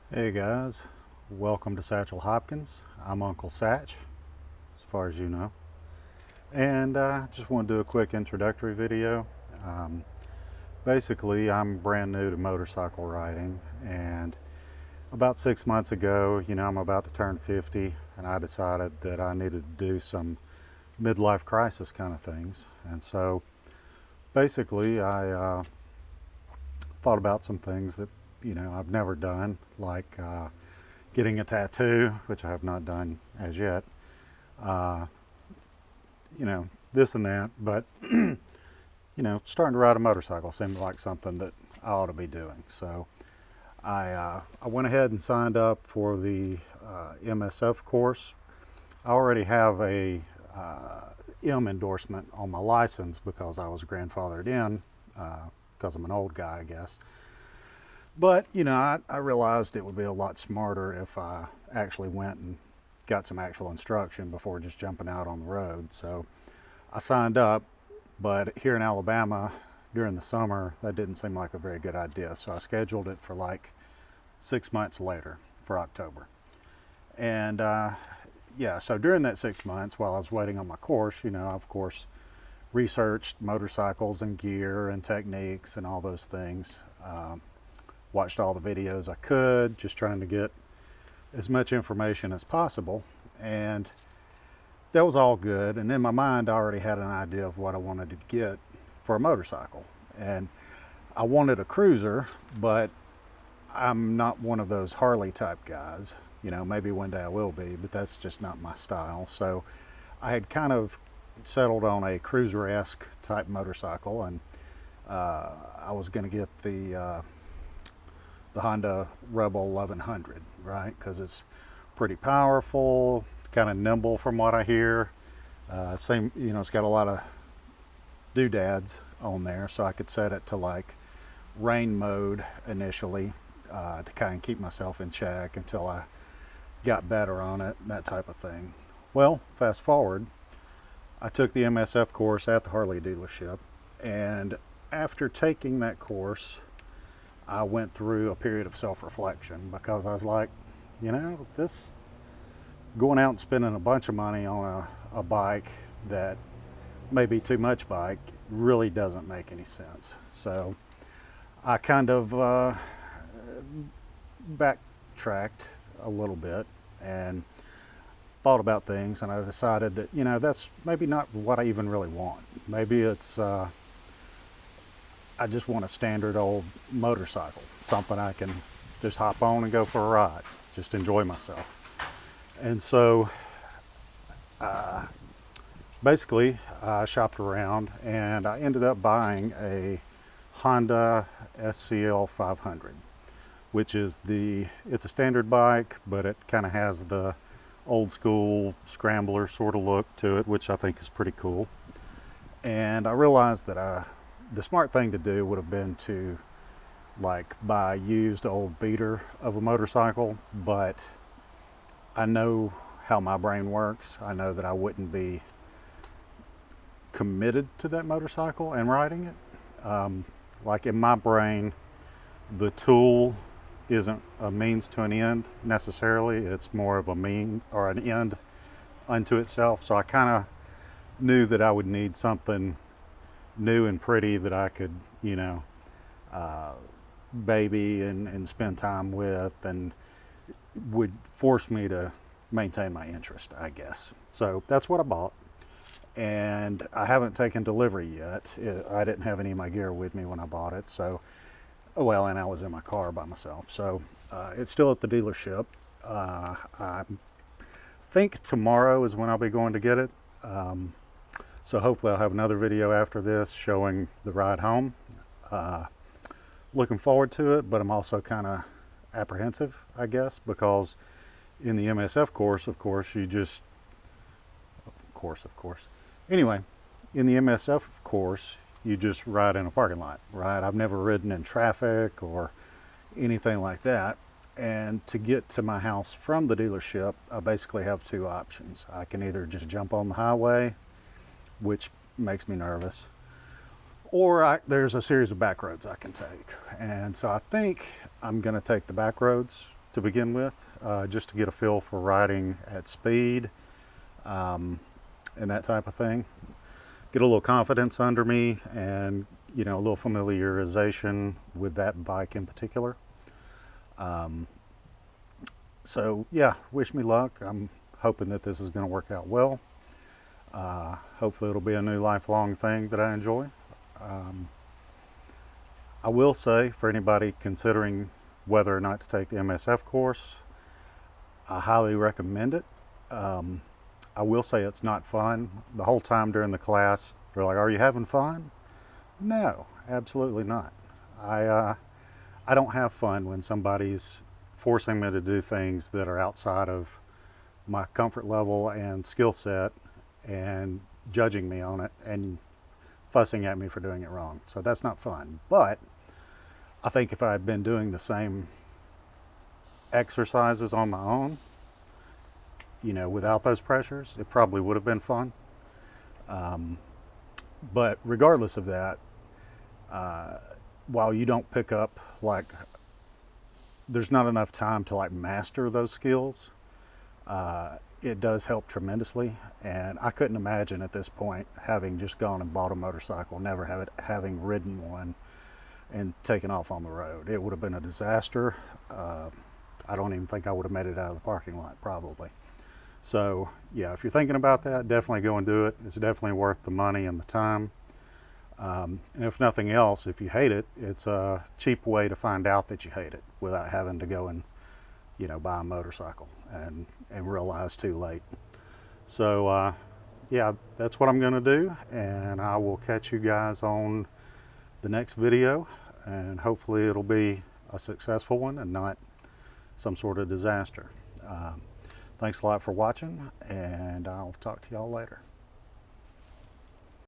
Hey guys, welcome to Satchel Hopkins. I'm Uncle Satch, as far as you know. And I just want to do a quick introductory video. Um, Basically, I'm brand new to motorcycle riding, and about 6 months ago, I'm about to turn 50, and I decided that I needed to do some midlife crisis kind of things. And so basically, I thought about some things that, I've never done, like getting a tattoo, which I have not done as yet. Uh, this and that, but starting to ride a motorcycle seemed like something that I ought to be doing. So I went ahead and signed up for the MSF course. I already have a M endorsement on my license because I was grandfathered in because I'm an old guy, I guess. But I realized it would be a lot smarter if I actually went and got some actual instruction before just jumping out on the road. So I signed up, but here in Alabama during the summer, that didn't seem like a very good idea. So I scheduled it for like 6 months later for October. And so during that 6 months, while I was waiting on my course, I, of course, researched motorcycles and gear and techniques and all those things. Watched all the videos I could, just trying to get as much information as possible. And that was all good. And in my mind, I already had an idea of what I wanted to get for a motorcycle. And I wanted a cruiser, but I'm not one of those Harley type guys. Maybe one day I will be, but that's just not my style. So I had kind of settled on a cruiser-esque type motorcycle, and I was going to get the Honda Rebel 1100, right? Because it's pretty powerful, kind of nimble from what I hear. It's got a lot of doodads on there, so I could set it to like rain mode initially to kind of keep myself in check until I got better on it, that type of thing. Well, fast forward, I took the MSF course at the Harley dealership, and after taking that course, I went through a period of self-reflection because I was like, this going out and spending a bunch of money on a bike that may be too much bike really doesn't make any sense. So I kind of backtracked a little bit and thought about things, and I decided that that's maybe not what I even really want. Maybe it's I just want a standard old motorcycle, something I can just hop on and go for a ride, just enjoy myself. And so basically I shopped around and I ended up buying a Honda SCL500, which is it's a standard bike, but it kind of has the old school scrambler sort of look to it, which I think is pretty cool. And I realized that the smart thing to do would have been to like buy a used old beater of a motorcycle, but I know how my brain works. I know that I wouldn't be committed to that motorcycle and riding it. Like in my brain, the tool isn't a means to an end necessarily. It's more of a mean or an end unto itself. So I kind of knew that I would need something new and pretty that I could, baby and spend time with, and would force me to maintain my interest, I guess. So that's what I bought. And I haven't taken delivery yet. I didn't have any of my gear with me when I bought it. So, and I was in my car by myself. So it's still at the dealership. I think tomorrow is when I'll be going to get it. So hopefully I'll have another video after this showing the ride home. Looking forward to it, but I'm also kind of apprehensive, I guess, because in the MSF course, of course, Anyway, in the MSF course, you just ride in a parking lot, right? I've never ridden in traffic or anything like that. And to get to my house from the dealership, I basically have two options. I can either just jump on the highway, which makes me nervous, or there's a series of back roads I can take. And so I think I'm going to take the back roads to begin with, just to get a feel for riding at speed and that type of thing. Get a little confidence under me, and a little familiarization with that bike in particular. So yeah, wish me luck. I'm hoping that this is going to work out well. Hopefully it'll be a new lifelong thing that I enjoy. I will say, for anybody considering whether or not to take the MSF course, I highly recommend it. I will say it's not fun. The whole time during the class, they're like, "Are you having fun?" No, absolutely not. I don't have fun when somebody's forcing me to do things that are outside of my comfort level and skill set, and judging me on it and fussing at me for doing it wrong. So that's not fun. But I think if I had been doing the same exercises on my own, without those pressures, it probably would have been fun. But regardless of that, while you don't pick up, there's not enough time to master those skills, it does help tremendously. And I couldn't imagine at this point, having just gone and bought a motorcycle, never having ridden one and taken off on the road. It would have been a disaster. I don't even think I would have made it out of the parking lot, probably. So yeah, if you're thinking about that, definitely go and do it. It's definitely worth the money and the time. And if nothing else, if you hate it, it's a cheap way to find out that you hate it without having to go and buy a motorcycle and realize too late. So yeah, that's what I'm going to do, and I will catch you guys on the next video, and hopefully it'll be a successful one and not some sort of disaster. Thanks a lot for watching, and I'll talk to y'all later.